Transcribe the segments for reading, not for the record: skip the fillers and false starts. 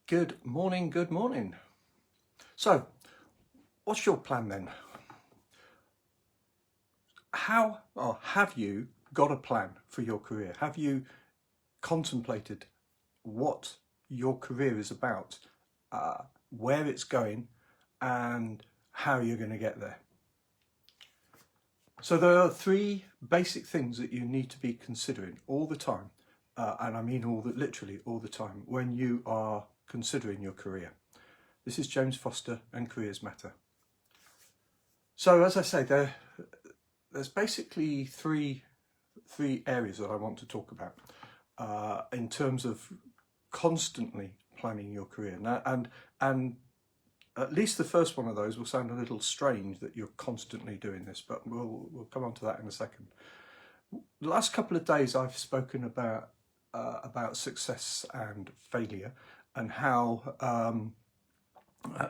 Good morning, good morning. So, what's your plan then? How or have you got a plan for your career? Have you contemplated what your career is about, where it's going, and how you're going to get there? So there are three basic things that you need to be considering all the time, and I mean literally all the time, when you are considering your career. This is James Foster and Careers Matter. So as I say, there's basically three areas that I want to talk about in terms of constantly planning your career. Now, and at least the first one of those will sound a little strange that you're constantly doing this, but we'll come on to that in a second. The last couple of days I've spoken about success and failure, and how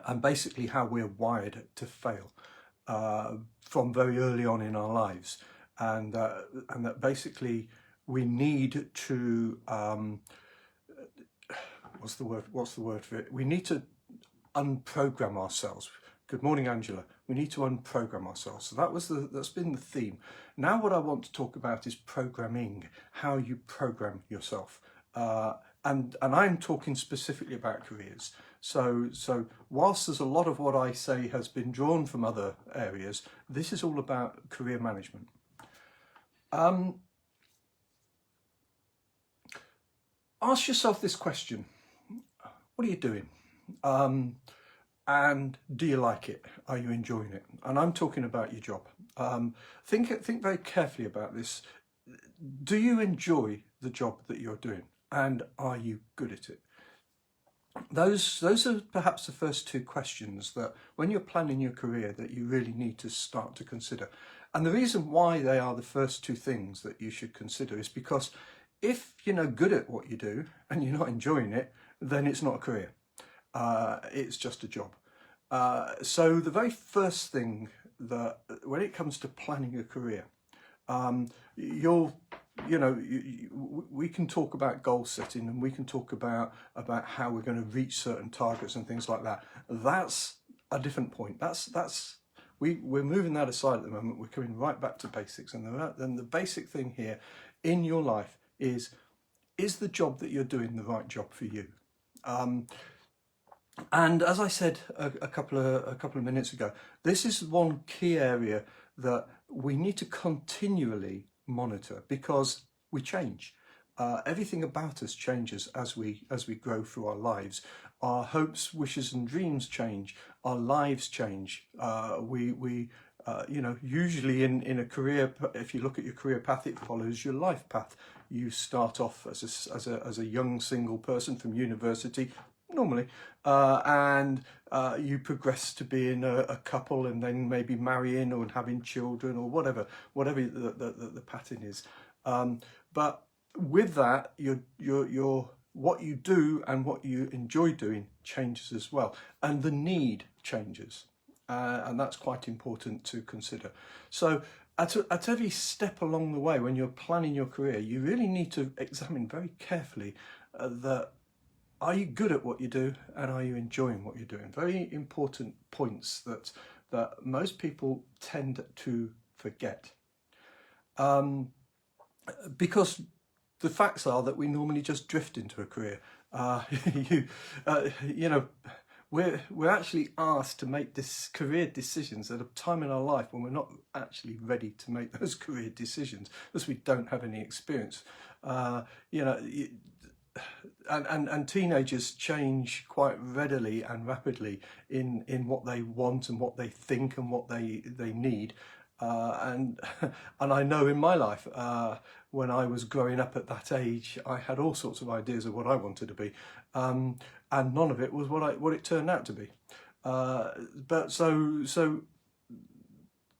and basically how we're wired to fail from very early on in our lives, and that basically we need to what's the word for it? We need to unprogram ourselves. Good morning, Angela. We need to unprogram ourselves. So that's been the theme. Now what I want to talk about is programming, how you program yourself. And I'm talking specifically about careers. So whilst there's a lot of what I say has been drawn from other areas, this is all about career management. Ask yourself this question: what are you doing? And do you like it? Are you enjoying it? And I'm talking about your job. Think very carefully about this. Do you enjoy the job that you're doing? And are you good at it? Those are perhaps the first two questions that when you're planning your career that you really need to start to consider. And the reason why they are the first two things that you should consider is because if you're no good at what you do and you're not enjoying it, then it's not a career. It's just a job. So the very first thing that when it comes to planning a career, we can talk about goal setting, and we can talk about how we're going to reach certain targets and things like that. That's a different point. We're moving that aside at the moment. We're coming right back to basics, and then the basic thing here in your life is the job that you're doing the right job for you? And as I said a couple of minutes ago, this is one key area that we need to continually monitor, because we change. Everything about us changes as we grow through our lives. Our hopes, wishes, and dreams change. Our lives change. Usually in a career, if you look at your career path, it follows your life path. You start off as a young single person from university, normally, and you progress to being a couple, and then maybe marrying or having children, or whatever the pattern is. But with that, your what you do and what you enjoy doing changes as well, and the need changes, and that's quite important to consider. So at every step along the way, when you're planning your career, you really need to examine very carefully that are you good at what you do, and are you enjoying what you're doing? Very important points that most people tend to forget. Because the facts are that we normally just drift into a career. We're actually asked to make career decisions at a time in our life when we're not actually ready to make those career decisions, because we don't have any experience. And teenagers change quite readily and rapidly in what they want and what they think and what they need. And I know in my life, when I was growing up at that age, I had all sorts of ideas of what I wanted to be, and none of it was what it turned out to be. But so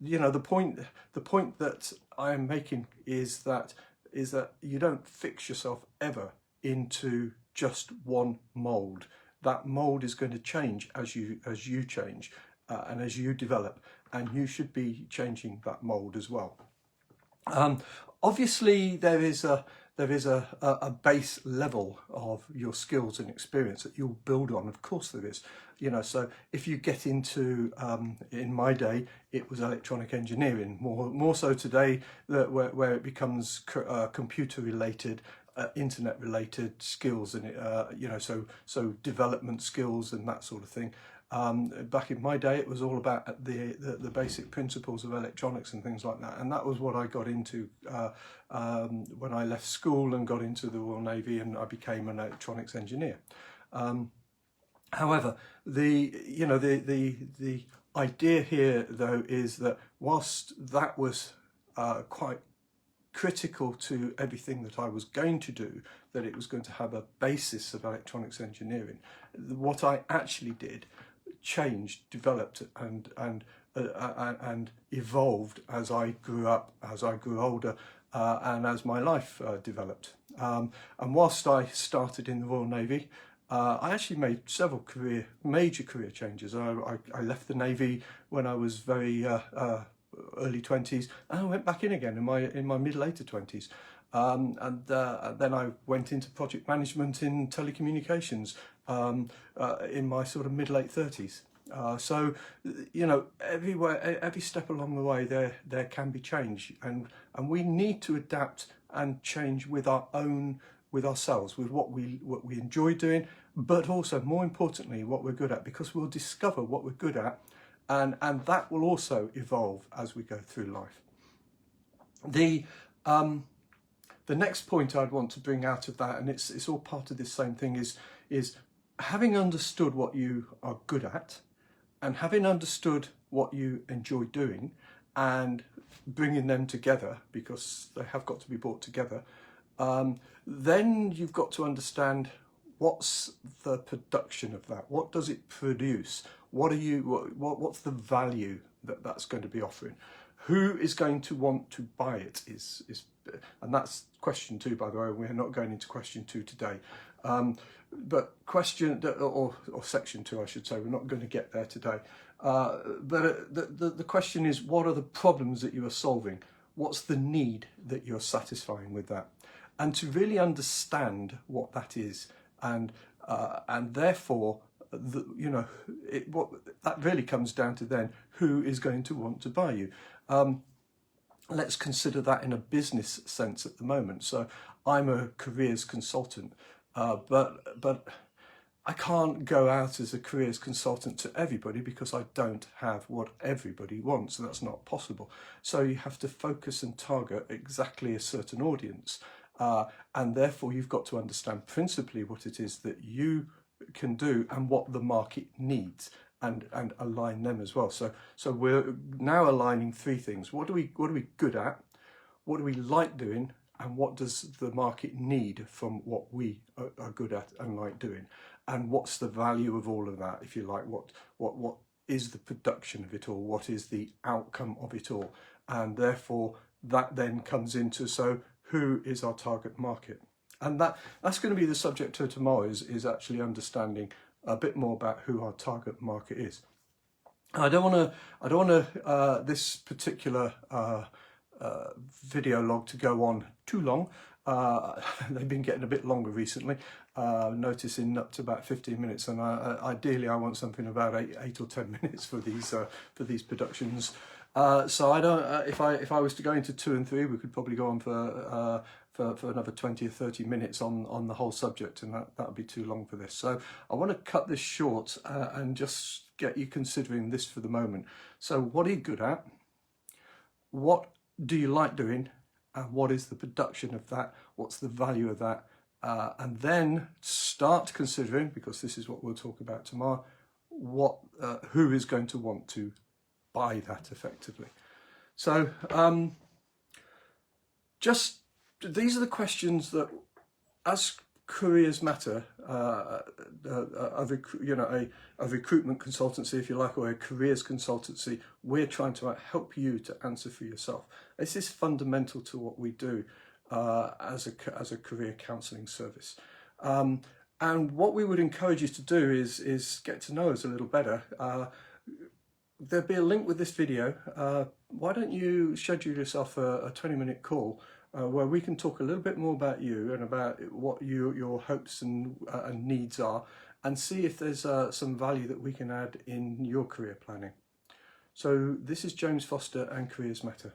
the point that I am making is that you don't fix yourself ever into just one mold. That mold is going to change as you change, and as you develop, and you should be changing that mold as well. Obviously, there is a a base level of your skills and experience that you'll build on. Of course there is, you know, so if you get into, in my day, it was electronic engineering, more so today, where it becomes computer related, internet related skills, and you know, so development skills and that sort of thing. Back in my day, it was all about the basic principles of electronics and things like that, and that was what I got into when I left school and got into the Royal Navy, and I became an electronics engineer. However, the idea here though is that whilst that was quite critical to everything that I was going to do, that it was going to have a basis of electronics engineering, what I actually did changed, developed, and evolved as I grew up, as I grew older, and as my life developed. And whilst I started in the Royal Navy, I actually made several major career changes. I left the Navy when I was very early 20s, and I went back in again in my mid-later 20s. And then I went into project management in telecommunications in my sort of mid-late 30s. So, you know, every step along the way there can be change, and we need to adapt and change with ourselves, with what we enjoy doing, but also more importantly what we're good at, because we'll discover what we're good at, and that will also evolve as we go through life. The next point I'd want to bring out of that, and it's all part of this same thing, is having understood what you are good at, and having understood what you enjoy doing, and bringing them together, because they have got to be brought together, then you've got to understand what's the production of that. What does it produce? What's the value that's going to be offering? Who is going to want to buy it? And that's question 2, by the way. We're not going into question 2 today. But question, or section 2, I should say, we're not going to get there today. But the question is, what are the problems that you are solving? What's the need that you're satisfying with that? And to really understand what that is, and therefore, what that really comes down to then, who is going to want to buy you? Let's consider that in a business sense at the moment. So I'm a careers consultant, but I can't go out as a careers consultant to everybody, because I don't have what everybody wants, and that's not possible. So you have to focus and target exactly a certain audience, and therefore you've got to understand principally what it is that you can do and what the market needs, and align them as well. So we're now aligning 3 things. What are we good at? What do we like doing? And what does the market need from what we are good at and like doing? And what's the value of all of that, if you like? What is the production of it all? What is the outcome of it all? And therefore that then comes into, so who is our target market? And that's going to be the subject of tomorrow, is actually understanding a bit more about who our target market is. I don't want to this particular video log to go on too long. They've been getting a bit longer recently, noticing up to about 15 minutes, and ideally I want something about 8 or 10 minutes for these productions. So I don't. If I was to go into 2 and 3, we could probably go on for another 20 or 30 minutes on the whole subject, and that would be too long for this. So I want to cut this short and just get you considering this for the moment. So what are you good at? What do you like doing? And what is the production of that? What's the value of that? And then start considering, because this is what we'll talk about tomorrow, who is going to want to buy that effectively. So just these are the questions that, as careers matter, a recruitment consultancy, if you like, or a careers consultancy, we're trying to help you to answer for yourself. This is fundamental to what we do as a career counselling service. And what we would encourage you to do is get to know us a little better. There'll be a link with this video. Why don't you schedule yourself a 20-minute call where we can talk a little bit more about you and about what your hopes and needs are, and see if there's some value that we can add in your career planning. So this is James Foster and Careers Matter.